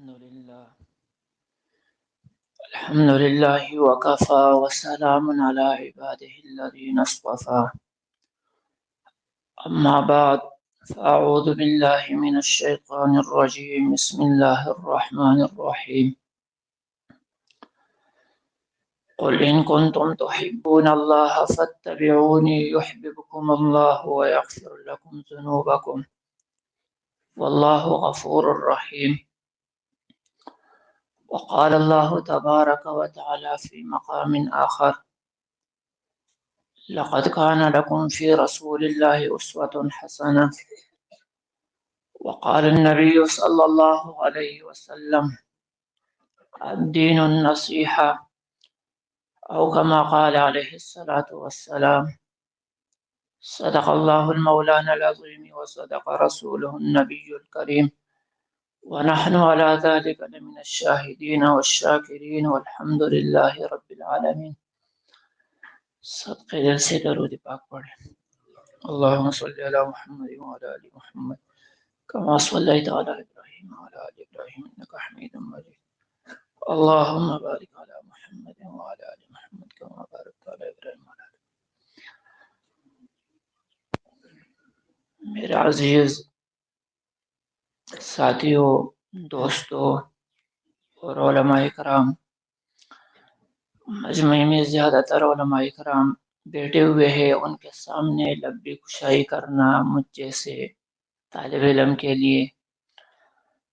الحمد لله وكفى وسلام على عباده الذين اصطفى أما بعد فأعوذ بالله من الشيطان الرجيم بسم الله الرحمن الرحيم قل إن كنتم تحبون الله فاتبعوني يحببكم الله ويغفر لكم ذنوبكم والله غفور رحيم وقال الله تبارك وتعالى في مقام آخر لقد كان لكم في رسول الله أسوة حسنة وقال النبي صلى الله عليه وسلم الدين النصيحة أو كما قال عليه الصلاة والسلام صدق الله المولانا العظيم وصدق رسوله النبي الكريم ونحن على ذلك لمن الشاهدين والشاكرين والحمد لله رب العالمين صدق دل سے درود پاک پڑھیں اللهم صل على محمد وعلى آل محمد كما صليت على إبراهيم وعلى آل إبراهيم إنك حميد مجيد اللهم بارك على محمد وعلى آل محمد كما باركت على إبراهيم وعلى آل میرے عزیز ساتھیوں، دوستوں اور علماء کرام، مجمع میں زیادہ تر علماء کرام بیٹھے ہوئے ہیں، ان کے سامنے لبی کشائی کرنا مجھ جیسے طالب علم کے لیے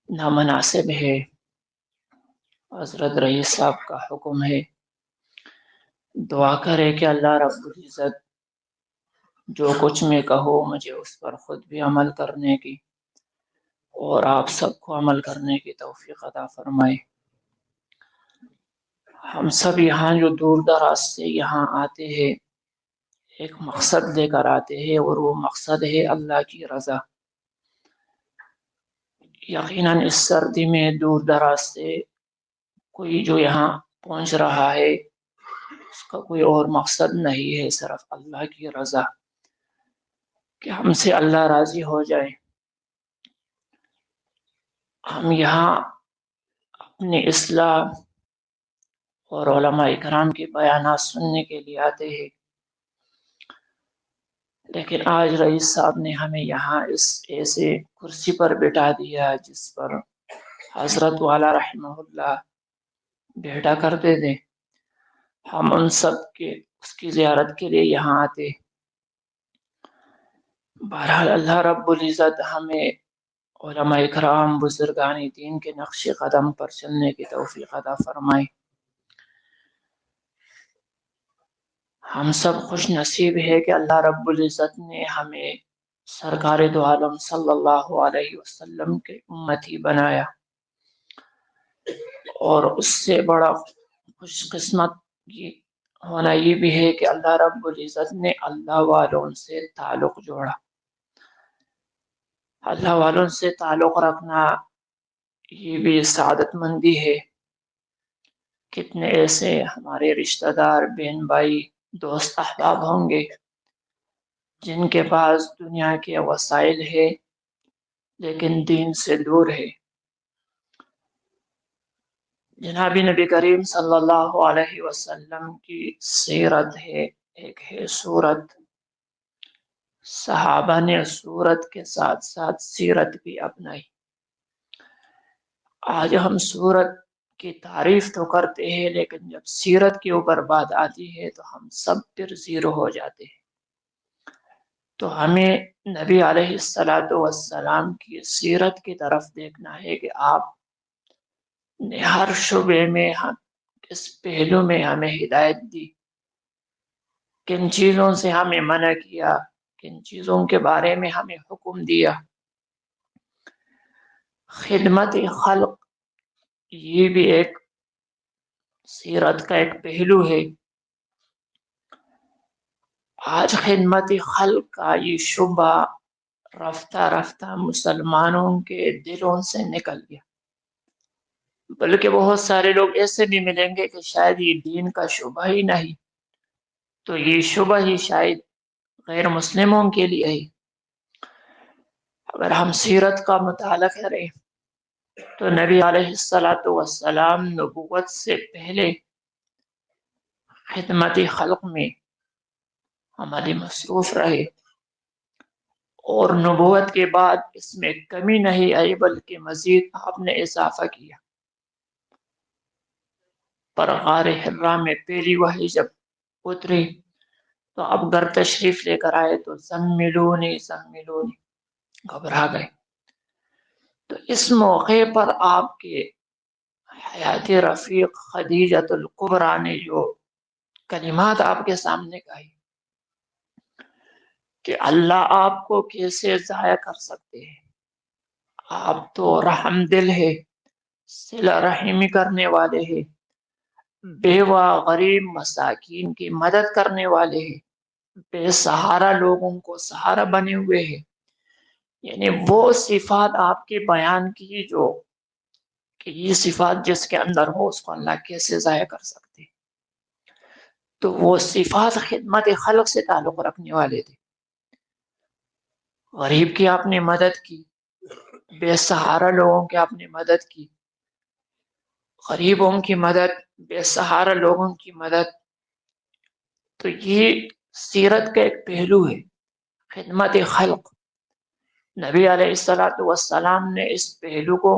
نامناسب ہے۔ حضرت رئیس صاحب کا حکم ہے، دعا کرے کہ اللہ رب العزت جو کچھ میں کہوں مجھے اس پر خود بھی عمل کرنے کی اور آپ سب کو عمل کرنے کی توفیق عطا فرمائے۔ ہم سب یہاں جو دور دراز سے یہاں آتے ہیں ایک مقصد لے کر آتے ہیں، اور وہ مقصد ہے اللہ کی رضا۔ یقیناً اس سردی میں دور دراز سے کوئی جو یہاں پہنچ رہا ہے اس کا کوئی اور مقصد نہیں ہے، صرف اللہ کی رضا، کہ ہم سے اللہ راضی ہو جائے۔ ہم یہاں اپنی اصلاح اور علماء اکرام کے بیانات سننے کے لیے آتے ہیں، لیکن آج رئیس صاحب نے ہمیں یہاں اس ایسے کرسی پر بٹھا دیا جس پر حضرت والا رحمہ اللہ بیٹھا کرتے تھے۔ ہم ان سب کے اس کی زیارت کے لیے یہاں آتے۔ بہرحال اللہ رب العزت ہمیں علماء اکرام بزرگان دین کے نقش قدم پر چلنے کی توفیق عطا فرمائے۔ ہم سب خوش نصیب ہے کہ اللہ رب العزت نے ہمیں سرکار دو عالم صلی اللہ علیہ وسلم کے امتی بنایا، اور اس سے بڑا خوش قسمت ہونا یہ بھی ہے کہ اللہ رب العزت نے اللہ والوں سے تعلق جوڑا۔ اللہ والوں سے تعلق رکھنا یہ بھی سعادت مندی ہے۔ کتنے ایسے ہمارے رشتہ دار، بہن بھائی، دوست احباب ہوں گے جن کے پاس دنیا کے وسائل ہے لیکن دین سے دور ہے۔ جناب نبی کریم صلی اللہ علیہ وسلم کی سیرت ہے، ایک ہے سورت۔ صحابہ نے سورت کے ساتھ ساتھ سیرت بھی اپنائی۔ آج ہم سورت کی تعریف تو کرتے ہیں، لیکن جب سیرت کے اوپر بات آتی ہے تو ہم سب پھر زیرو ہو جاتے ہیں۔ تو ہمیں نبی علیہ السلام کی سیرت کی طرف دیکھنا ہے کہ آپ نے ہر شعبے میں اس پہلو میں ہمیں ہدایت دی، کن چیزوں سے ہمیں منع کیا، کن چیزوں کے بارے میں ہمیں حکم دیا۔ خدمت خلق یہ بھی ایک سیرت کا ایک پہلو ہے۔ آج خدمت خلق کا یہ شعبہ رفتہ رفتہ مسلمانوں کے دلوں سے نکل گیا، بلکہ بہت سارے لوگ ایسے بھی ملیں گے کہ شاید یہ دین کا شعبہ ہی نہیں، تو یہ شعبہ ہی شاید غیر مسلموں کے لیے ہے۔ اگر ہم سیرت کا مطالعہ کریں تو نبی علیہ السلام نبوت سے پہلے خدمت خلق میں ہماری مصروف رہے، اور نبوت کے بعد اس میں کمی نہیں آئی بلکہ مزید آپ نے اضافہ کیا۔ پر غار حرا میں پہلی وحی جب اتری تو اب گھر تشریف لے کر آئے تو زملونی زملونی گھبرا گئے۔ تو اس موقع پر آپ کے حیاتی رفیق خدیجۃ الکبریٰ نے جو کلمات آپ کے سامنے کہی کہ اللہ آپ کو کیسے ضائع کر سکتے ہیں، آپ تو رحم دل ہے، صلہ رحمی کرنے والے ہیں، بیوہ غریب مساکین کی مدد کرنے والے ہیں، بے سہارا لوگوں کو سہارا بنے ہوئے ہیں۔ یعنی وہ صفات آپ کے بیان کی جو کہ یہ صفات جس کے اندر ہو اس کو اللہ کیسے ضائع کر سکتے، تو وہ صفات خدمت خلق سے تعلق رکھنے والے تھے۔ غریب کی آپ نے مدد کی، بے سہارا لوگوں کی آپ نے مدد کی، غریبوں کی مدد، بے سہارا لوگوں کی مدد، تو یہ سیرت کا ایک پہلو ہے، خدمت خلق۔ نبی علیہ السلام نے اس پہلو کو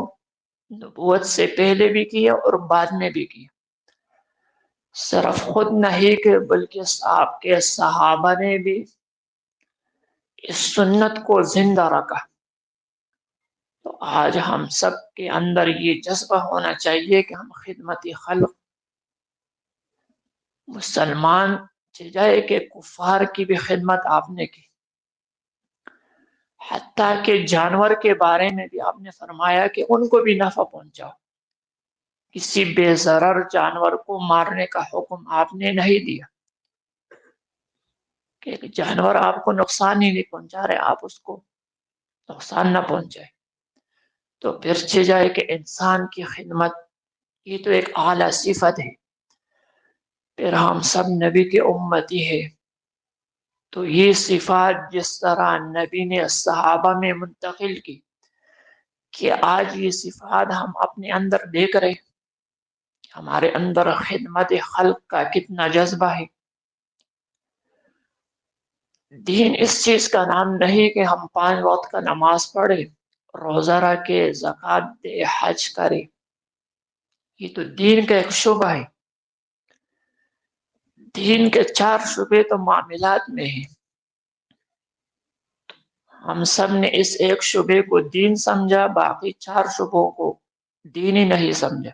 نبوت سے پہلے بھی کیا اور بعد میں بھی کیا۔ صرف خود نہیں کہ بلکہ آپ کے صحابہ نے بھی اس سنت کو زندہ رکھا۔ تو آج ہم سب کے اندر یہ جذبہ ہونا چاہیے کہ ہم خدمت خلق، مسلمان جائے کہ کفار کی بھی خدمت آپ نے کی، حتیٰ کہ جانور کے بارے میں بھی آپ نے فرمایا کہ ان کو بھی نفع پہنچاؤ۔ کسی بے ضرر جانور کو مارنے کا حکم آپ نے نہیں دیا کہ جانور آپ کو نقصان ہی نہیں پہنچا رہے، آپ اس کو نقصان نہ پہنچائے۔ تو پھر جائے کہ انسان کی خدمت، یہ تو ایک اعلیٰ صفت ہے۔ پھر ہم سب نبی کے امتی ہیں، تو یہ صفات جس طرح نبی نے صحابہ میں منتقل کی کہ آج یہ صفات ہم اپنے اندر دیکھ رہے، ہمارے اندر خدمت خلق کا کتنا جذبہ ہے۔ دین اس چیز کا نام نہیں کہ ہم 5 وقت کا نماز پڑھے، روزہ رکھے، زکوٰۃ دے، حج کرے، یہ تو دین کا ایک شعبہ ہے۔ دین کے 4 شعبے تو معاملات میں ہیں، ہم سب نے اس ایک شعبے کو دین سمجھا، باقی 4 شعبوں کو دین ہی نہیں سمجھا۔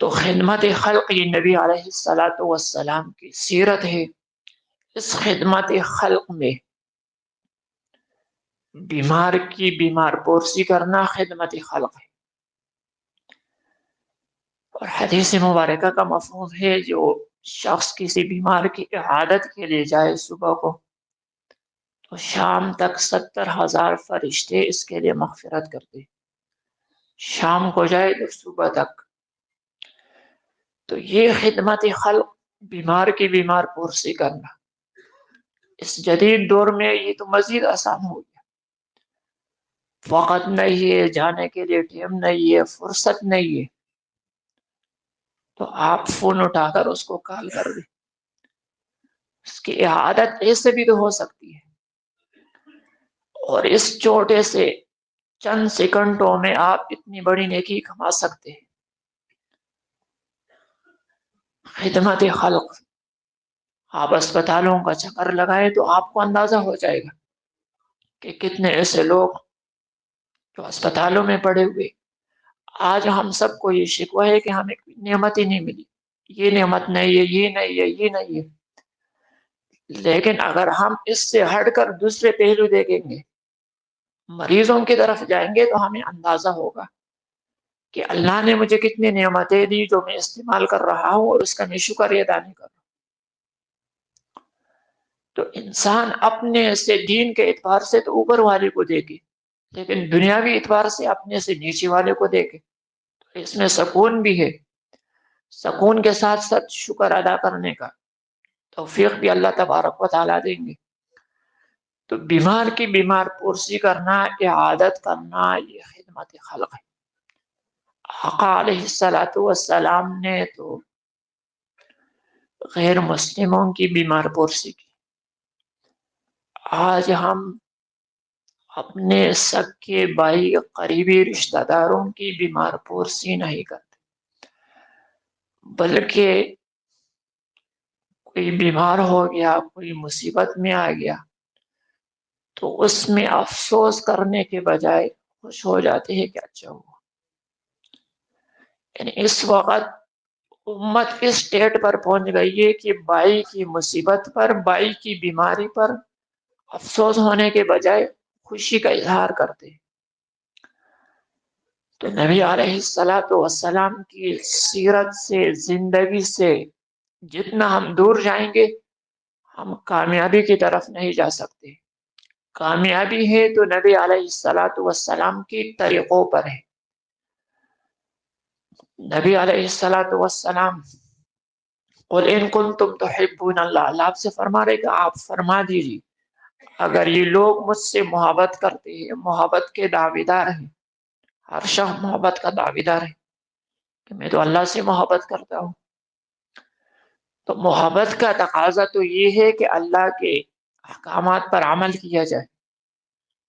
تو خدمت خلق یہ نبی علیہ السلام کی سیرت ہے۔ اس خدمت خلق میں بیمار کی بیمار پرسی کرنا خدمت خلق ہے، اور حدیث مبارکہ کا مفہوم ہے جو شخص کسی بیمار کی عیادت کے لیے جائے صبح کو، تو شام تک 70,000 فرشتے اس کے لیے مغفرت کرتے، شام کو جائے تو صبح تک۔ تو یہ خدمت خلق، بیمار کی بیمار پرسی کرنا، اس جدید دور میں یہ تو مزید آسان ہو گیا۔ وقت نہیں ہے، جانے کے لیے ٹائم نہیں ہے، فرصت نہیں ہے، تو آپ فون اٹھا کر اس کو کال کر دیں، اس کی عادت ایسے بھی تو ہو سکتی ہے، اور اس چھوٹے سے چند سیکنڈوں میں آپ اتنی بڑی نیکی کما سکتے ہیں۔ خدمت خلق، آپ اسپتالوں کا چکر لگائے تو آپ کو اندازہ ہو جائے گا کہ کتنے ایسے لوگ جو اسپتالوں میں پڑے ہوئے۔ آج ہم سب کو یہ شکوہ ہے کہ ہمیں نعمت ہی نہیں ملی، یہ نعمت نہیں ہے، یہ نہیں ہے، یہ نہیں ہے۔ لیکن اگر ہم اس سے ہٹ کر دوسرے پہلو دیکھیں گے، مریضوں کی طرف جائیں گے، تو ہمیں اندازہ ہوگا کہ اللہ نے مجھے کتنی نعمتیں دی جو میں استعمال کر رہا ہوں اور اس کا میں شکر ادا نہیں کر رہا۔ تو انسان اپنے سے دین کے اعتبار سے تو اوپر والے کو دیکھے، لیکن دنیاوی اعتبار سے اپنے سے نیچے والے کو دیکھے، تو اس میں سکون بھی ہے۔ سکون کے ساتھ ساتھ شکر ادا کرنے کا توفیق بھی اللہ تبارک و تعالیٰ دیں گے۔ تو بیمار کی بیمار پرسی کرنا، عیادت کرنا، یہ رحمت خلق ہے۔ آقا علیہ الصلوۃ والسلام نے تو غیر مسلموں کی بیمار پرسی کی، آج ہم اپنے سگے بھائی قریبی رشتہ داروں کی بیمار پرسی نہیں کرتے، بلکہ کوئی بیمار ہو گیا، کوئی مصیبت میں آ گیا تو اس میں افسوس کرنے کے بجائے خوش ہو جاتے ہیں کہ اچھا ہوا۔ یعنی اس وقت امت اس اسٹیٹ پر پہنچ گئی ہے کہ بھائی کی مصیبت پر، بھائی کی بیماری پر افسوس ہونے کے بجائے خوشی کا اظہار کرتے ہیں۔ تو نبی علیہ الصلوۃ والسلام کی سیرت سے، زندگی سے جتنا ہم دور جائیں گے ہم کامیابی کی طرف نہیں جا سکتے۔ کامیابی ہے تو نبی علیہ الصلوۃ والسلام کی طریقوں پر ہے۔ نبی علیہ الصلوۃ والسلام قل ان کنتم تحبون اللہ، اللہ آپ سے فرما رہے کہ آپ فرما دیجیے اگر یہ لوگ مجھ سے محبت کرتے ہیں، محبت کے دعویدار ہیں، ہر شخص محبت کا دعویدار ہے کہ میں تو اللہ سے محبت کرتا ہوں، تو محبت کا تقاضا تو یہ ہے کہ اللہ کے احکامات پر عمل کیا جائے۔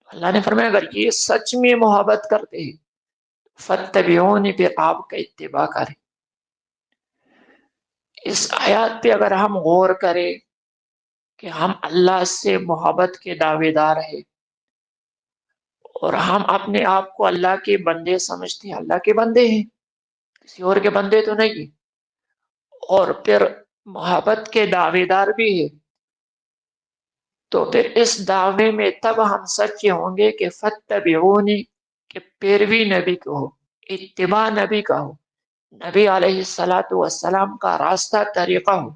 اللہ نے فرمایا اگر یہ سچ میں محبت کرتے ہیں فاتبعونی، پھر آپ کا اتباع کریں۔ اس آیات پہ اگر ہم غور کریں کہ ہم اللہ سے محبت کے دعوے دار ہیں اور ہم اپنے آپ کو اللہ کے بندے سمجھتے ہیں، اللہ کے بندے ہیں، کسی اور کے بندے تو نہیں، اور پھر محبت کے دعوے دار بھی ہیں، تو پھر اس دعوے میں تب ہم سچے ہوں گے کہ فاتبعونی، کہ پیروی نبی کو ہو، اتباع نبی کا ہو، نبی علیہ الصلوۃ والسلام کا راستہ، طریقہ ہو۔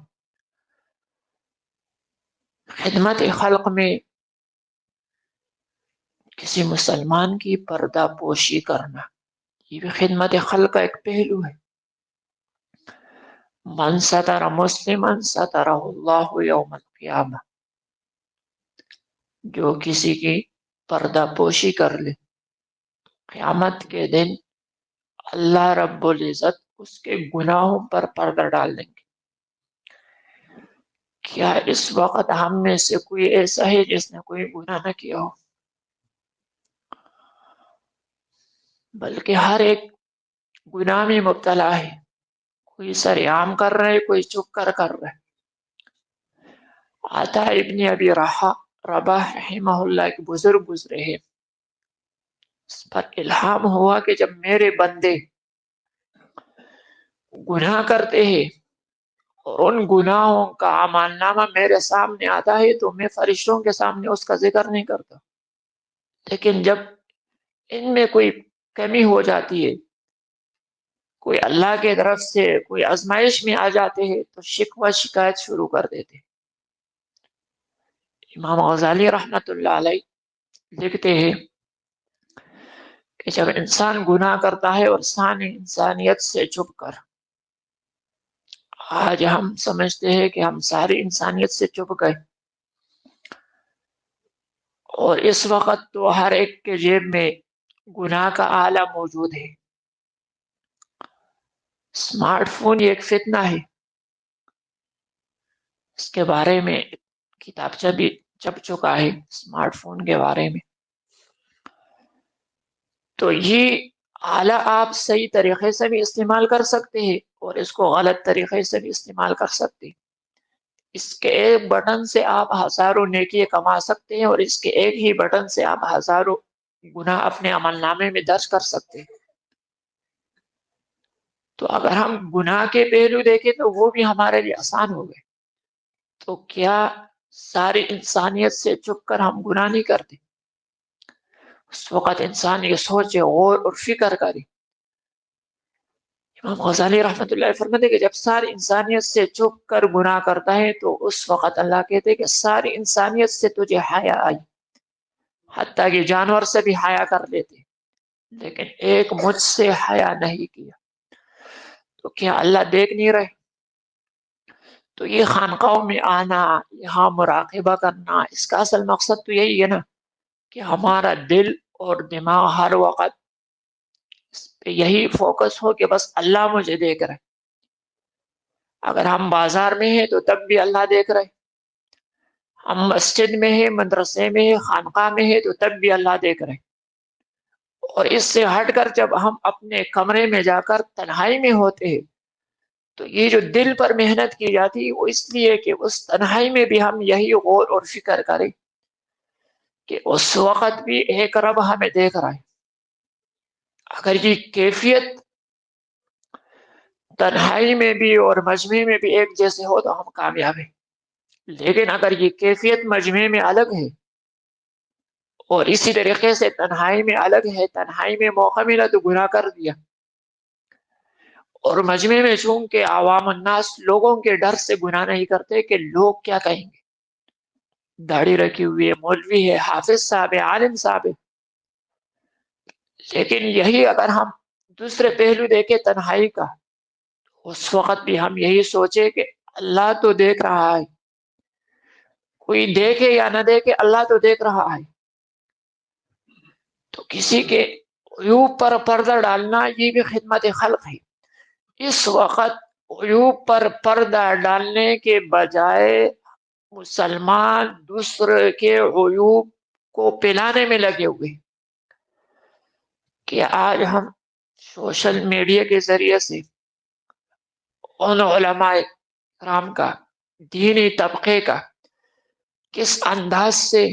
خدمت خلق میں کسی مسلمان کی پردہ پوشی کرنا، یہ بھی خدمت خلق کا ایک پہلو ہے۔ من ستر مسلما سترہ اللہ یوم القیامہ، جو کسی کی پردہ پوشی کر لے قیامت کے دن اللہ رب العزت اس کے گناہوں پر پردہ ڈال دیں گے۔ کیا اس وقت ہم میں سے کوئی ایسا ہے جس نے کوئی گناہ نہ کیا ہو؟ بلکہ ہر ایک گناہ میں مبتلا ہے، کوئی سرعام کر رہے، کوئی چپ کر رہے۔ عطا ابن ابی رباح رحمہ اللہ ایک بزرگ گزرے ہیں، اس پر الہام ہوا کہ جب میرے بندے گناہ کرتے ہیں اور ان گناہوں کا اعمال نامہ میرے سامنے آتا ہے تو میں فرشتوں کے سامنے اس کا ذکر نہیں کرتا، لیکن جب ان میں کوئی کمی ہو جاتی ہے، کوئی اللہ کی طرف سے کوئی آزمائش میں آ جاتے ہیں تو شکوہ شکایت شروع کر دیتے۔ امام غزالی رحمت اللہ علیہ لکھتے ہیں کہ جب انسان گناہ کرتا ہے اور ثانی انسانیت سے چھپ کر، آج ہم سمجھتے ہیں کہ ہم ساری انسانیت سے چھپ گئے، اور اس وقت تو ہر ایک کے جیب میں گناہ کا آلہ موجود ہے۔ اسمارٹ فون یہ ایک فتنہ ہے، اس کے بارے میں کتابچہ بھی چھپ چکا ہے اسمارٹ فون کے بارے میں۔ تو یہ آلہ آپ صحیح طریقے سے بھی استعمال کر سکتے ہیں اور اس کو غلط طریقے سے بھی استعمال کر سکتے ہیں۔ اس کے ایک بٹن سے آپ ہزاروں نیکی کما سکتے ہیں اور اس کے ایک ہی بٹن سے آپ ہزاروں گناہ اپنے عمل نامے میں درج کر سکتے ہیں۔ تو اگر ہم گناہ کے پہلو دیکھیں تو وہ بھی ہمارے لیے آسان ہو گئے، تو کیا ساری انسانیت سے چھپ کر ہم گناہ نہیں کرتے؟ اس وقت انسان یہ سوچے، غور اور فکر کرے۔ امام غزالی رحمت اللہ علیہ فرماتے کہ جب ساری انسانیت سے چھپ کر گناہ کرتا ہے تو اس وقت اللہ کہتے ہیں کہ ساری انسانیت سے تجھے حیا آئی، حتیٰ کہ جانور سے بھی حیا کر لیتے، لیکن ایک مجھ سے حیا نہیں کیا۔ تو کیا اللہ دیکھ نہیں رہے؟ تو یہ خانقاہوں میں آنا، یہاں مراقبہ کرنا، اس کا اصل مقصد تو یہی ہے نا کہ ہمارا دل اور دماغ ہر وقت کہ یہی فوکس ہو کہ بس اللہ مجھے دیکھ رہے. اگر ہم بازار میں ہیں تو تب بھی اللہ دیکھ رہے، ہم مسجد میں ہیں، مدرسے میں ہیں، خانقاہ میں ہیں تو تب بھی اللہ دیکھ رہے. اور اس سے ہٹ کر جب ہم اپنے کمرے میں جا کر تنہائی میں ہوتے ہیں تو یہ جو دل پر محنت کی جاتی ہے وہ اس لیے کہ اس تنہائی میں بھی ہم یہی غور اور فکر کریں کہ اس وقت بھی ایک رب ہمیں دیکھ رہا ہے. اگر یہ کیفیت تنہائی میں بھی اور مجمع میں بھی ایک جیسے ہو تو ہم کامیاب ہیں. لیکن اگر یہ کیفیت مجمع میں الگ ہے اور اسی طریقے سے تنہائی میں الگ ہے، تنہائی میں موقع ملا تو گناہ کر دیا، اور مجمع میں چونکہ عوام الناس لوگوں کے ڈر سے گناہ نہیں کرتے کہ لوگ کیا کہیں گے، داڑھی رکھی ہوئی ہے، مولوی ہے، حافظ صاحب ہے، عالم صاحب ہے. لیکن یہی اگر ہم دوسرے پہلو دیکھیں تنہائی کا، اس وقت بھی ہم یہی سوچے کہ اللہ تو دیکھ رہا ہے، کوئی دیکھے یا نہ دیکھے اللہ تو دیکھ رہا ہے. تو کسی کے عیوب پر پردہ ڈالنا یہ بھی خدمت خلق ہے. اس وقت عیوب پر پردہ ڈالنے کے بجائے مسلمان دوسرے کے عیوب کو پلانے میں لگے ہوئے کہ آج ہم سوشل میڈیا کے ذریعے سے ان علماء کرام کا، دینی طبقے کا کس انداز سے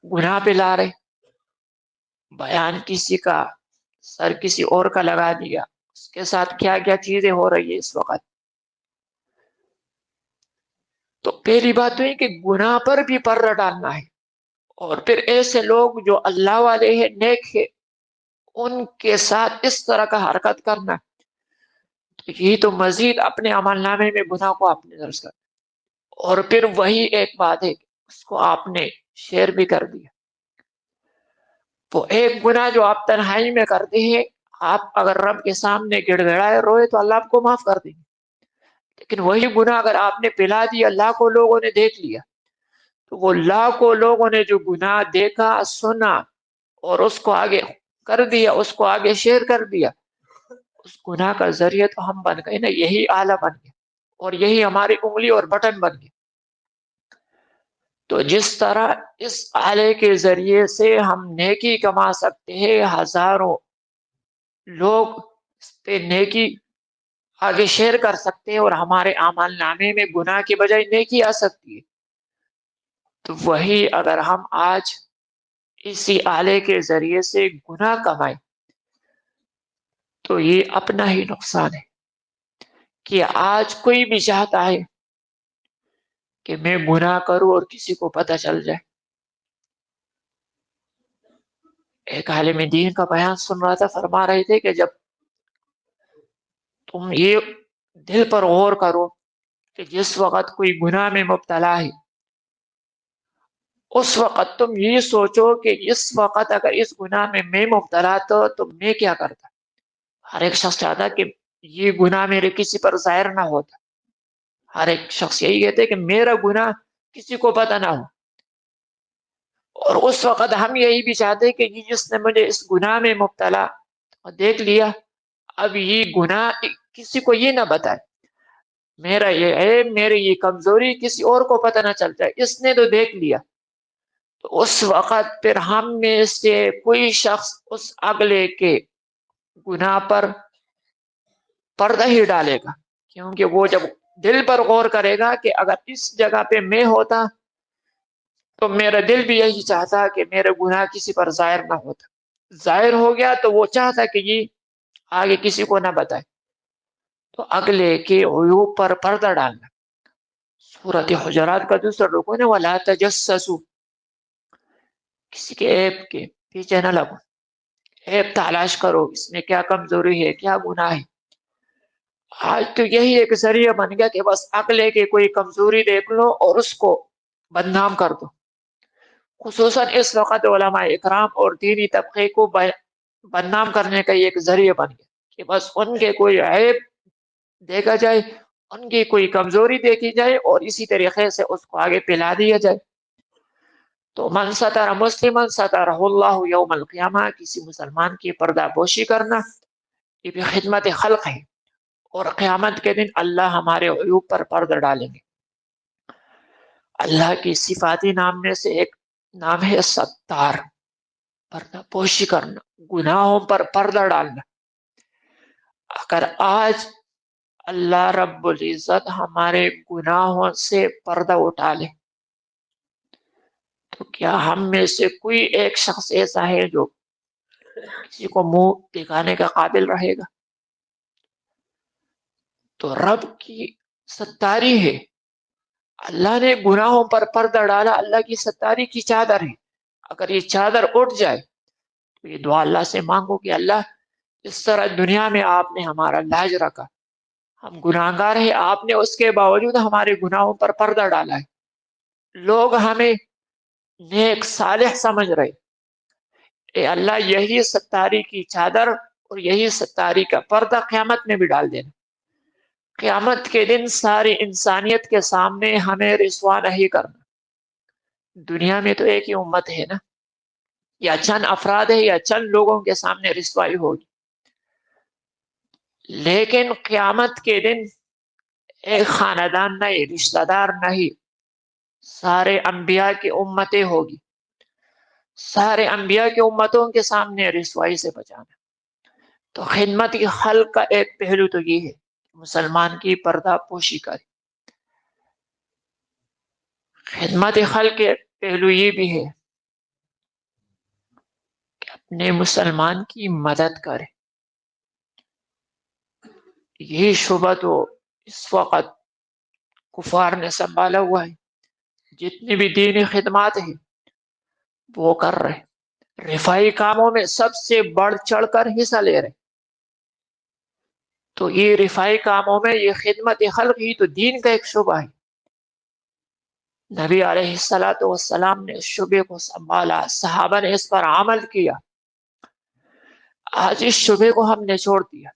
گناہ پہ لا رہے. بیان کسی کا، سر کسی اور کا لگا دیا، اس کے ساتھ کیا کیا چیزیں ہو رہی ہے اس وقت. تو پہلی بات تو یہ کہ گناہ پر بھی پردہ ڈالنا ہے، اور پھر ایسے لوگ جو اللہ والے ہیں، نیک ہے، ان کے ساتھ اس طرح کا حرکت کرنا، یہ تو مزید اپنے عمل نامے میں گناہ کو آپ نے درج کر. اور پھر وہی ایک بات ہے کہ اس کو آپ نے شیئر بھی کر دیا. تو ایک گناہ جو آپ تنہائی میں کرتے ہیں، آپ اگر رب کے سامنے گڑ گڑائے روئے تو اللہ آپ کو معاف کر دیں گے. لیکن وہی گناہ اگر آپ نے پلا دیا، اللہ کو لوگوں نے دیکھ لیا، تو وہ لاکھوں لوگوں نے جو گناہ دیکھا، سنا اور اس کو آگے کر دیا، اس کو آگے شیئر کر دیا، اس گناہ کا ذریعہ تو ہم بن گئے نا، یہی آلہ بن گیا اور یہی ہماری انگلی اور بٹن بن گیا. تو جس طرح اس آلے کے ذریعے سے ہم نیکی کما سکتے ہیں، ہزاروں لوگ اس پہ نیکی آگے شیئر کر سکتے ہیں اور ہمارے اعمال نامے میں گناہ کے بجائے نیکی آ سکتی ہے، تو وہی اگر ہم آج اسی آلے کے ذریعے سے گناہ کمائیں تو یہ اپنا ہی نقصان ہے. کہ آج کوئی بھی چاہتا ہے کہ میں گناہ کروں اور کسی کو پتہ چل جائے. ایک عالم دین کا بیان سن رہا تھا، فرما رہے تھے کہ جب تم یہ دل پر غور کرو کہ جس وقت کوئی گناہ میں مبتلا ہے، اس وقت تم یہ سوچو کہ اس وقت اگر اس گناہ میں میں مبتلا تو میں کیا کرتا. ہر ایک شخص چاہتا کہ یہ گناہ میرے کسی پر ظاہر نہ ہوتا. ہر ایک شخص یہی کہتے کہ میرا گناہ کسی کو پتہ نہ ہو. اور اس وقت ہم یہی بھی چاہتے کہ جس نے مجھے اس گناہ میں مبتلا دیکھ لیا، اب یہ گناہ کسی کو یہ نہ بتائے، میرا یہ عیب، میری یہ کمزوری کسی اور کو پتہ نہ چل جائے، اس نے تو دیکھ لیا. تو اس وقت پھر ہم میں سے کوئی شخص اس اگلے کے گناہ پر پردہ ہی ڈالے گا، کیونکہ وہ جب دل پر غور کرے گا کہ اگر اس جگہ پہ میں ہوتا تو میرا دل بھی یہی چاہتا کہ میرا گناہ کسی پر ظاہر نہ ہوتا. ظاہر ہو گیا تو وہ چاہتا کہ یہ آگے کسی کو نہ بتائے. تو اگلے کے عیوب پر پردہ ڈالنا. سورۃ حجرات کا دوسرا رکن ہے وَلَا تَجَسَّسُوا، کسی کے عیب کے پیچھے نہ لگو، عیب تلاش کرو، اس میں کیا کمزوری ہے، کیا گناہ ہے. آج تو یہی ایک ذریعہ بن گیا کہ بس اگلے کے کوئی کمزوری دیکھ لو اور اس کو بدنام کر دو. خصوصاً اس وقت علماء اکرام اور دینی طبقے کو بدنام کرنے کا ایک ذریعہ بن گیا کہ بس ان کے کوئی عیب دیکھا جائے، ان کی کوئی کمزوری دیکھی جائے اور اسی طریقے سے اس کو آگے پھیلا دیا جائے. تو من ستر مسلمن سترہ اللہ یوم القیامہ، کسی مسلمان کی پردہ پوشی کرنا یہ بھی خدمت خلق ہے، اور قیامت کے دن اللہ ہمارے عیوب پر پردہ ڈالیں گے۔ اللہ کی صفاتی نام میں سے ایک نام ہے ستار، پردہ پوشی کرنا، گناہوں پر پردہ ڈالنا۔ اگر آج اللہ رب العزت ہمارے گناہوں سے پردہ اٹھا لے تو کیا ہم میں سے کوئی ایک شخص ایسا ہے جو کسی کو منہ دکھانے کا قابل رہے گا؟ تو رب کی ستاری ہے، اللہ نے گناہوں پر پردہ ڈالا، اللہ کی ستاری کی چادر ہے۔ اگر یہ چادر اٹھ جائے تو یہ دعا اللہ سے مانگو کہ اللہ اس طرح دنیا میں آپ نے ہمارا لاج رکھا، ہم گناہگار ہیں، آپ نے اس کے باوجود ہمارے گناہوں پر پردہ ڈالا ہے، لوگ ہمیں نیک صالح سمجھ رہے، اے اللہ یہی ستاری کی چادر اور یہی ستاری کا پردہ قیامت میں بھی ڈال دینا۔ قیامت کے دن ساری انسانیت کے سامنے ہمیں رسوا نہیں کرنا۔ دنیا میں تو ایک ہی امت ہے نا، یا چند افراد ہے یا چند لوگوں کے سامنے رسوائی ہوگی، لیکن قیامت کے دن ایک خاندان نہیں، رشتہ دار نہیں، سارے انبیاء کی امتیں ہوگی، سارے انبیاء کی امتوں کے سامنے رسوائی سے بچانا۔ تو خدمت کی خلق کا ایک پہلو تو یہ ہے کہ مسلمان کی پردہ پوشی کرے۔ خدمت خلق کے پہلو یہ بھی ہے کہ اپنے مسلمان کی مدد کرے۔ یہ شعبہ تو اس وقت کفار نے سنبھالا ہوا ہے، جتنی بھی دینی خدمات ہیں وہ کر رہے، رفاہی کاموں میں سب سے بڑھ چڑھ کر حصہ لے رہے۔ تو یہ رفاہی کاموں میں یہ خدمت خلق ہی تو دین کا ایک شعبہ ہے۔ نبی علیہ السلام نے اس شعبے کو سنبھالا، صحابہ نے اس پر عمل کیا۔ آج اس شعبے کو ہم نے چھوڑ دیا۔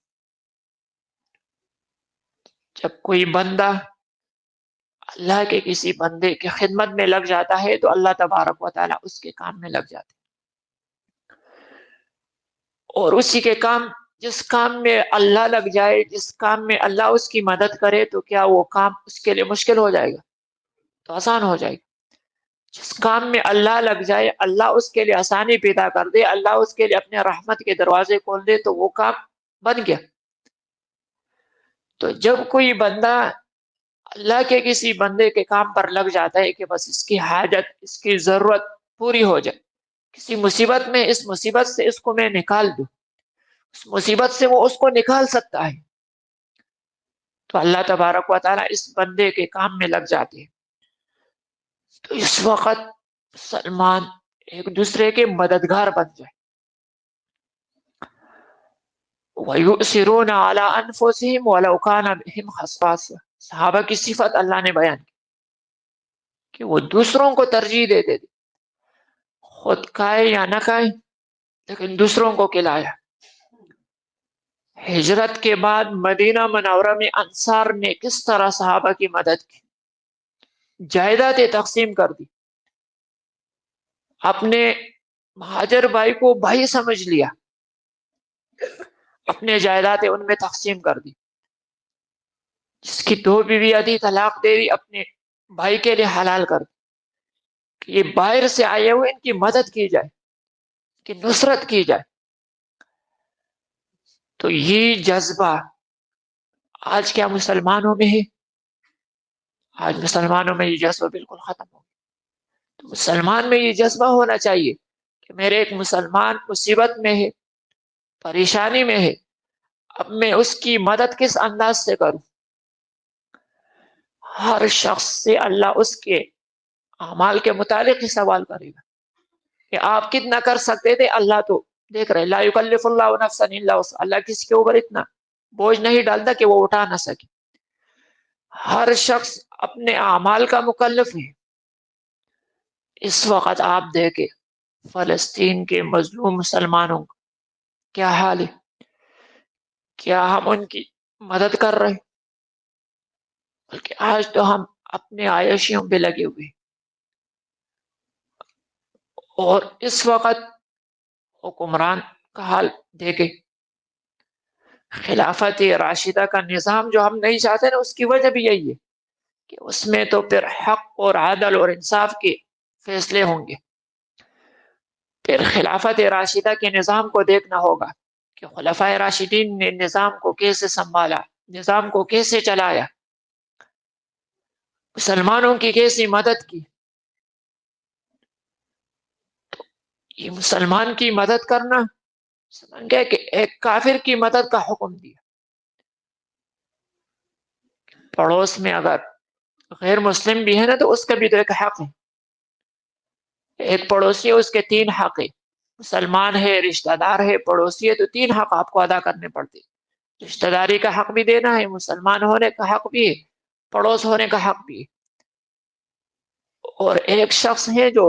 جب کوئی بندہ اللہ کے کسی بندے کی خدمت میں لگ جاتا ہے تو اللہ تبارک و تعالیٰ اس کے کام میں لگ جاتے، اور اسی کے کام، جس کام میں اللہ لگ جائے، جس کام میں اللہ اس کی مدد کرے تو کیا وہ کام اس کے لیے مشکل ہو جائے گا؟ تو آسان ہو جائے گا۔ جس کام میں اللہ لگ جائے، اللہ اس کے لیے آسانی پیدا کر دے، اللہ اس کے لیے اپنے رحمت کے دروازے کھول دے تو وہ کام بن گیا۔ تو جب کوئی بندہ اللہ کے کسی بندے کے کام پر لگ جاتا ہے کہ بس اس کی حاجت، اس کی ضرورت پوری ہو جائے، کسی مصیبت میں اس مصیبت سے اس کو میں نکال دوں، اس مصیبت سے وہ اس کو نکال سکتا ہے، تو اللہ تبارک و تعالیٰ اس بندے کے کام میں لگ جاتے ہیں۔ تو اس وقت مسلمان ایک دوسرے کے مددگار بن جائے۔ وَيُؤْثِرُونَ عَلَىٰ أَنفُسِهِمْ وَلَوْ كَانَ بِهِمْ خَصَاصَةٌ، صحابہ کی صفت اللہ نے بیان کی کہ وہ دوسروں کو ترجیح دیتے تھے، خود کھائے یا نہ کھائے لیکن دوسروں کو کھلایا۔ ہجرت کے بعد مدینہ منورہ میں انصار نے کس طرح صحابہ کی مدد کی، جائیدادیں تقسیم کر دی، اپنے مہاجر بھائی کو بھائی سمجھ لیا، اپنے جائیدادیں ان میں تقسیم کر دی، جس کی دو بیویاں تھی طلاق دے دی، اپنے بھائی کے لیے حلال کر دی کہ یہ باہر سے آئے ہوئے، ان کی مدد کی جائے، ان کی نصرت کی جائے۔ تو یہ جذبہ آج کیا مسلمانوں میں ہے؟ آج مسلمانوں میں یہ جذبہ بالکل ختم ہو گیا۔ تو مسلمان میں یہ جذبہ ہونا چاہیے کہ میرے ایک مسلمان مصیبت میں ہے، پریشانی میں ہے، اب میں اس کی مدد کس انداز سے کروں؟ ہر شخص سے اللہ اس کے اعمال کے متعلق ہی سوال کرے گا کہ آپ کتنا کر سکتے تھے، اللہ تو دیکھ رہے، لا یکلف اللہ نفسا الا وسعها، اللہ کسی کے اوپر اتنا بوجھ نہیں ڈالتا کہ وہ اٹھا نہ سکے۔ ہر شخص اپنے اعمال کا مکلف ہے۔ اس وقت آپ دیکھیں فلسطین کے مظلوم مسلمانوں کا کیا حال ہے، کیا ہم ان کی مدد کر رہے ہیں؟ بلکہ آج تو ہم اپنے عائشیوں پہ لگے ہوئے ہیں۔ اور اس وقت حکمران کا حال دیکھے، خلافت راشدہ کا نظام جو ہم نہیں چاہتے نا، اس کی وجہ بھی یہی ہے کہ اس میں تو پھر حق اور عدل اور انصاف کے فیصلے ہوں گے۔ پھر خلافت راشدہ کے نظام کو دیکھنا ہوگا کہ خلفائے راشدین نے نظام کو کیسے سنبھالا، نظام کو کیسے چلایا، مسلمانوں کی کیسی مدد کی۔ یہ مسلمان کی مدد کرنا سمجھ گئے کہ ایک کافر کی مدد کا حکم دیا۔ پڑوس میں اگر غیر مسلم بھی ہے نا تو اس کا بھی تو ایک حق ہے، ایک پڑوسی ہے، اس کے تین حق ہے، مسلمان ہے، رشتہ دار ہے، پڑوسی ہے، تو تین حق آپ کو ادا کرنے پڑتے، رشتہ داری کا حق بھی دینا ہے، مسلمان ہونے کا حق بھی ہے، پڑوس ہونے کا حق بھی ہے۔ اور ایک شخص ہے جو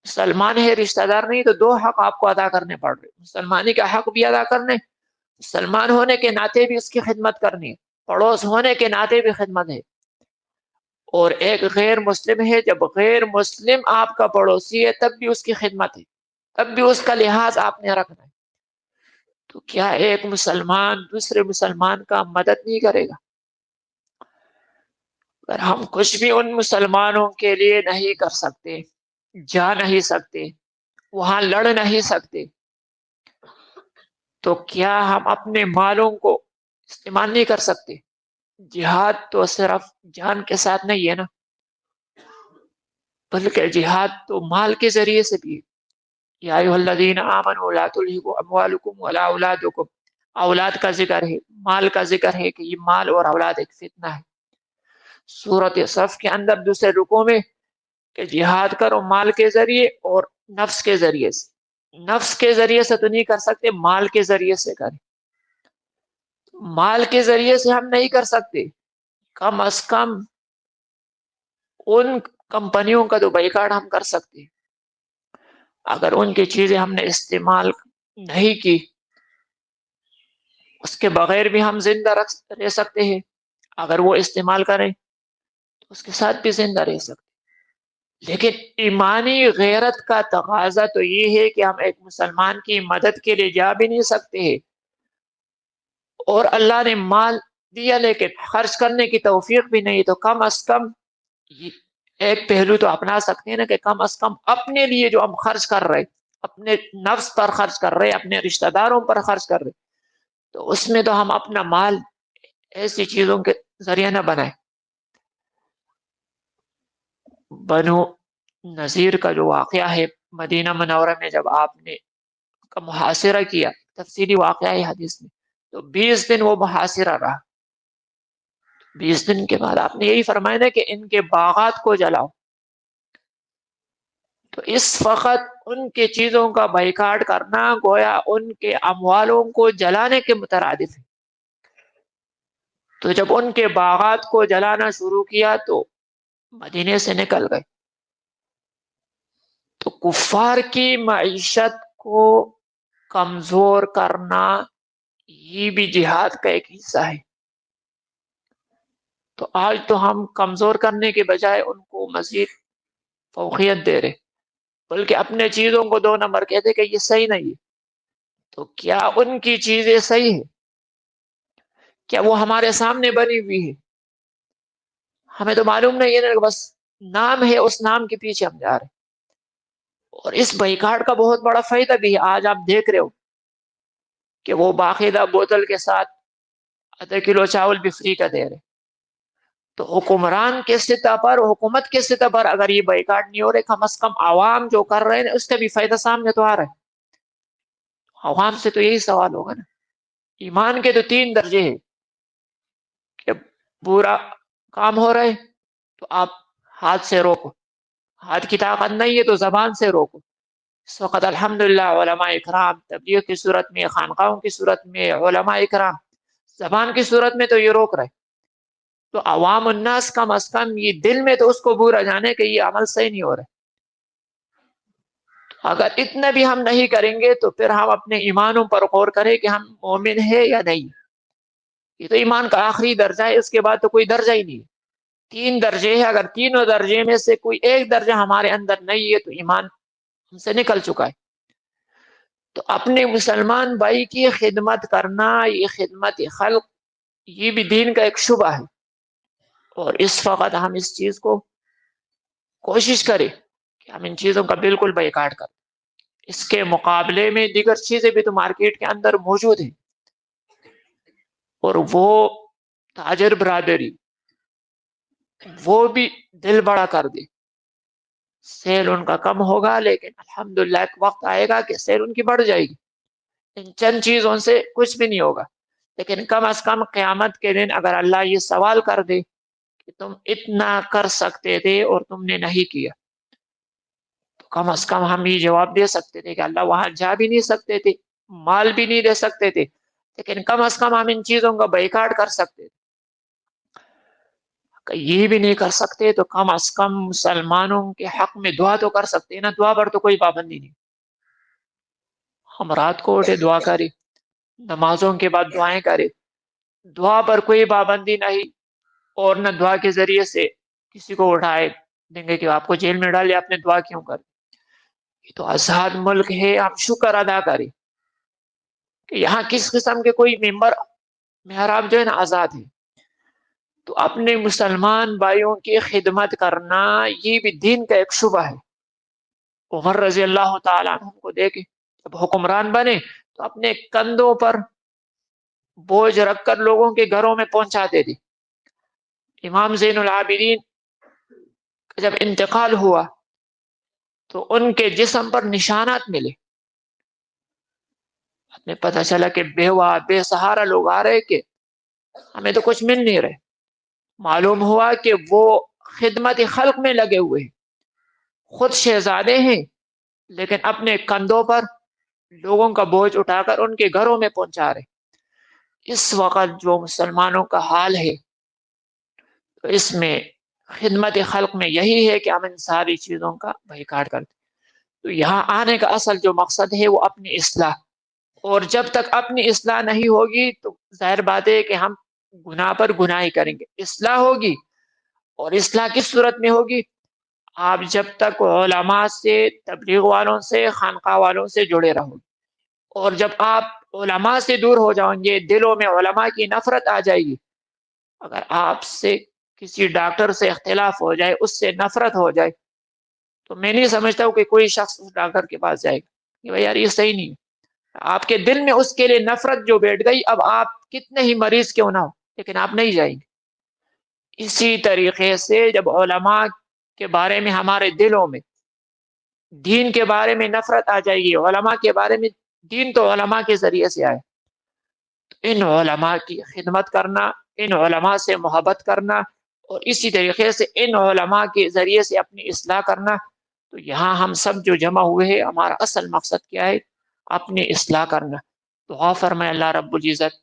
مسلمان ہے، رشتہ دار نہیں، تو دو حق آپ کو ادا کرنے پڑ رہے، مسلمانی کا حق بھی ادا کرنے، مسلمان ہونے کے ناطے بھی اس کی خدمت کرنی ہے، پڑوس ہونے کے ناطے بھی خدمت ہے۔ اور ایک غیر مسلم ہے، جب غیر مسلم آپ کا پڑوسی ہے تب بھی اس کی خدمت ہے، تب بھی اس کا لحاظ آپ نے رکھنا ہے۔ تو کیا ایک مسلمان دوسرے مسلمان کا مدد نہیں کرے گا؟ اگر ہم کچھ بھی ان مسلمانوں کے لیے نہیں کر سکتے، جا نہیں سکتے، وہاں لڑ نہیں سکتے، تو کیا ہم اپنے مالوں کو استعمال نہیں کر سکتے؟ جہاد تو صرف جان کے ساتھ نہیں ہے نا، بلکہ جہاد تو مال کے ذریعے سے بھی ہے۔ یا ایھا الذین آمنوا لا تلہکم اموالکم ولا اولادکم، اولاد کا ذکر ہے، مال کا ذکر ہے کہ یہ مال اور اولاد ایک فتنہ ہے۔ سورۃ صف کے اندر دوسرے رکوع میں کہ جہاد کرو مال کے ذریعے اور نفس کے ذریعے سے، نفس کے ذریعے سے تو نہیں کر سکتے، مال کے ذریعے سے کریں۔ مال کے ذریعے سے ہم نہیں کر سکتے، کم از کم ان کمپنیوں کا تو بائیکاٹ ہم کر سکتے ہیں۔ اگر ان کی چیزیں ہم نے استعمال نہیں کی، اس کے بغیر بھی ہم زندہ رہ سکتے ہیں، اگر وہ استعمال کریں تو اس کے ساتھ بھی زندہ رہ سکتے۔ لیکن ایمانی غیرت کا تقاضا تو یہ ہے کہ ہم ایک مسلمان کی مدد کے لیے جا بھی نہیں سکتے ہیں، اور اللہ نے مال دیا لیکن خرچ کرنے کی توفیق بھی نہیں، تو کم از کم ایک پہلو تو اپنا سکتے ہیں نا کہ کم از کم اپنے لیے جو ہم خرچ کر رہے، اپنے نفس پر خرچ کر رہے، اپنے رشتہ داروں پر خرچ کر رہے، تو اس میں تو ہم اپنا مال ایسی چیزوں کے ذریعے نہ بنائیں۔ بنو نذیر کا جو واقعہ ہے مدینہ منورہ میں، جب آپ نے کا محاصرہ کیا، تفصیلی واقعہ ہے حدیث میں، تو 20 دن وہ محاصرہ رہا۔ 20 دن کے بعد آپ نے یہی فرمایا نا کہ ان کے باغات کو جلاؤ، تو اس وقت ان کے چیزوں کا بائیکاٹ کرنا گویا ان کے اموالوں کو جلانے کے مترادف ہے۔ تو جب ان کے باغات کو جلانا شروع کیا تو مدینے سے نکل گئے۔ تو کفار کی معیشت کو کمزور کرنا یہ بھی جہاد کا ایک حصہ ہے۔ تو آج تو ہم کمزور کرنے کے بجائے ان کو مزید فوقیت دے رہے، بلکہ اپنے چیزوں کو 2 نمبر کہتے کہ یہ صحیح نہیں ہے۔ تو کیا ان کی چیزیں صحیح ہیں؟ کیا وہ ہمارے سامنے بنی ہوئی ہے؟ ہمیں تو معلوم نہیں ہے، بس نام ہے، اس نام کے پیچھے ہم جا رہے ہیں۔ اور اس بائیکاٹ کا بہت بڑا فائدہ بھی ہے، آج آپ دیکھ رہے ہو کہ وہ باقاعدہ بوتل کے ساتھ ½ کلو چاول بھی فری کا دے رہے۔ تو حکمران کے سطح پر، حکومت کے سطح پر اگر یہ بائیکاٹ نہیں ہو رہے، کم از کم عوام جو کر رہے ہیں اس کا بھی فائدہ سامنے تو آ رہا ہے۔ عوام سے تو یہی سوال ہوگا نا۔ ایمان کے تو 3 درجے ہیں کہ برا کام ہو رہا ہے تو آپ ہاتھ سے روکو، ہاتھ کی طاقت نہیں ہے تو زبان سے روکو۔ اس وقت الحمدللہ علماء اکرام تبلیغ کی صورت میں، خانقاہوں کی صورت میں، علماء اکرام زبان کی صورت میں تو یہ روک رہے، تو عوام الناس کم از کم یہ دل میں تو اس کو برا جانے کہ یہ عمل صحیح نہیں ہو رہا۔ اگر اتنا بھی ہم نہیں کریں گے تو پھر ہم اپنے ایمانوں پر غور کریں کہ ہم مومن ہیں یا نہیں۔ یہ تو ایمان کا آخری درجہ ہے، اس کے بعد تو کوئی درجہ ہی نہیں ہے۔ 3 درجے ہیں، اگر تینوں درجے میں سے کوئی ایک درجہ ہمارے اندر نہیں ہے تو ایمان ہم سے نکل چکا ہے۔ تو اپنے مسلمان بھائی کی خدمت کرنا، یہ خدمت خلق، یہ بھی دین کا ایک شعبہ ہے، اور اس وقت ہم اس چیز کو کوشش کریں کہ ہم ان چیزوں کا بالکل بائیکاٹ کریں۔ اس کے مقابلے میں دیگر چیزیں بھی تو مارکیٹ کے اندر موجود ہیں، اور وہ تاجر برادری وہ بھی دل بڑا کر دے، سیل ان کا کم ہوگا لیکن الحمدللہ ایک وقت آئے گا کہ سیل ان کی بڑھ جائے گی، ان چند چیزوں سے کچھ بھی نہیں ہوگا، لیکن کم از کم قیامت کے دن اگر اللہ یہ سوال کر دے کہ تم اتنا کر سکتے تھے اور تم نے نہیں کیا، تو کم از کم ہم یہ جواب دے سکتے تھے کہ اللہ وہاں جا بھی نہیں سکتے تھے، مال بھی نہیں دے سکتے تھے، لیکن کم از کم ہم ان چیزوں کا بائیکاٹ کر سکتے تھے۔ کہ یہ بھی نہیں کر سکتے تو کم از کم مسلمانوں کے حق میں دعا تو کر سکتے ہیں نا، دعا پر تو کوئی پابندی نہیں، ہم رات کو اٹھے دعا کریں، نمازوں کے بعد دعائیں کریں، دعا پر کوئی پابندی نہیں، اور نہ دعا کے ذریعے سے کسی کو اٹھائے دیں گے کہ آپ کو جیل میں ڈالے آپ نے دعا کیوں کر۔ یہ تو آزاد ملک ہے، ہم شکر ادا کریں کہ یہاں کس قسم کے کوئی ممبر محراب جو ہے نا آزاد ہے۔ تو اپنے مسلمان بھائیوں کی خدمت کرنا یہ بھی دین کا ایک شعبہ ہے۔ عمر رضی اللہ تعالیٰ عنہ کو دیکھیں، جب حکمران بنے تو اپنے کندھوں پر بوجھ رکھ کر لوگوں کے گھروں میں پہنچاتے تھے۔ امام زین العابدین کا جب انتقال ہوا تو ان کے جسم پر نشانات ملے، ہمیں پتہ چلا کہ بیوہ بے سہارا لوگ آ رہے کہ ہمیں تو کچھ مل نہیں رہے، معلوم ہوا کہ وہ خدمت خلق میں لگے ہوئے ہیں، خود شہزادے ہیں لیکن اپنے کندھوں پر لوگوں کا بوجھ اٹھا کر ان کے گھروں میں پہنچا رہے۔ اس وقت جو مسلمانوں کا حال ہے تو اس میں خدمت خلق میں یہی ہے کہ ہم ان ساری چیزوں کا بائیکاٹ کرتے۔ تو یہاں آنے کا اصل جو مقصد ہے وہ اپنی اصلاح، اور جب تک اپنی اصلاح نہیں ہوگی تو ظاہر بات ہے کہ ہم گناہ پر گناہ ہی کریں گے۔ اصلاح ہوگی، اور اصلاح کس صورت میں ہوگی؟ آپ جب تک علماء سے، تبلیغ والوں سے، خانقاہ والوں سے جڑے رہو، اور جب آپ علماء سے دور ہو جاؤں گے، دلوں میں علماء کی نفرت آ جائے گی، اگر آپ سے کسی ڈاکٹر سے اختلاف ہو جائے، اس سے نفرت ہو جائے، تو میں نہیں سمجھتا ہوں کہ کوئی شخص اس ڈاکٹر کے پاس جائے گا کہ بھائی یار یہ صحیح نہیں ہے۔ آپ کے دل میں اس کے لیے نفرت جو بیٹھ گئی، اب آپ کتنے ہی مریض کیوں نہ ہو لیکن آپ نہیں جائیں گے۔ اسی طریقے سے جب علماء کے بارے میں ہمارے دلوں میں دین کے بارے میں نفرت آ جائے گی، علماء کے بارے میں، دین تو علماء کے ذریعے سے آئے، ان علماء کی خدمت کرنا، ان علماء سے محبت کرنا، اور اسی طریقے سے ان علماء کے ذریعے سے اپنی اصلاح کرنا۔ تو یہاں ہم سب جو جمع ہوئے ہیں، ہمارا اصل مقصد کیا ہے؟ اپنی اصلاح کرنا۔ دعا فرمائے اللہ رب العزت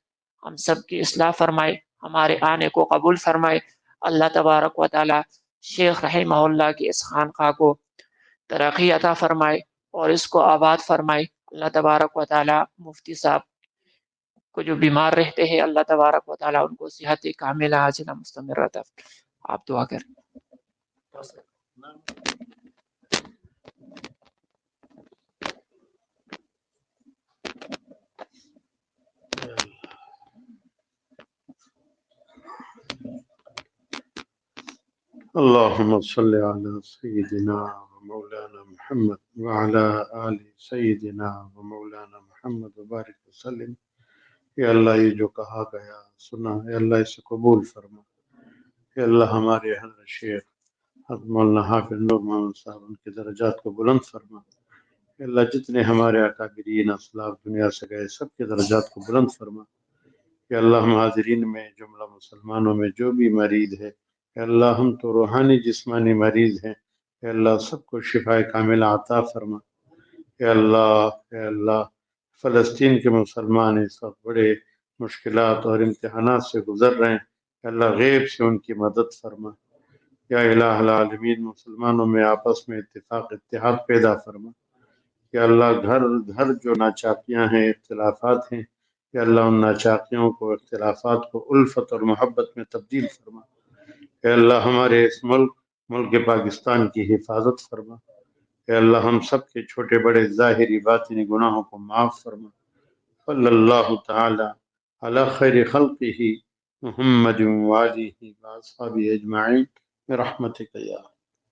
ہم سب کی اصلاح فرمائے، ہمارے آنے کو قبول فرمائے۔ اللہ تبارک و تعالی شیخ رحمہ اللہ کی اس خانقاہ کو ترقی عطا فرمائے اور اس کو آباد فرمائے۔ اللہ تبارک و تعالی مفتی صاحب کو جو بیمار رہتے ہیں، اللہ تبارک و تعالی ان کو صحت کاملہ عاجلہ مستمرہ عطا فرمائے۔ آپ دعا کریں۔ اللهم صل على سيدنا ومولانا محمد وعلى آل سيدنا ومولانا محمد وبارك وسلم۔ یا اللہ یہ جو کہا گیا سنا ہے اللہ اسے قبول فرما۔ یا اللہ ہمارے حضرت شیخ حضرت مولانا حافظ نور محمد صاحب ان کے درجات کو بلند فرما۔ یا اللہ جتنے ہمارے اکابرین اسلاف دنیا سے گئے سب کے درجات کو بلند فرما۔ یا اللہ ہم حاضرین میں جملہ مسلمانوں میں جو بھی مریض ہے، یا اللہ ہم تو روحانی جسمانی مریض ہیں، یا اللہ سب کو شفا کاملہ عطا فرما۔ یا اللہ فلسطین کے مسلمان اس وقت بڑے مشکلات اور امتحانات سے گزر رہے ہیں، یا اللہ غیب سے ان کی مدد فرما۔ یا الہ العالمین مسلمانوں میں آپس میں اتفاق اتحاد پیدا فرما۔ یا اللہ گھر گھر جو ناچاکیاں ہیں، اختلافات ہیں، یا اللہ ان ناچاکیوں کو، اختلافات کو الفت اور محبت میں تبدیل فرما۔ اے اللہ ہمارے اس ملک پاکستان کی حفاظت فرما۔ اے اللہ ہم سب کے چھوٹے بڑے ظاہری باطنی گناہوں کو معاف فرما۔ صلی اللہ تعالی علی خیر خلقہ محمد وآلہ وصحبہ اجمعین برحمتک یا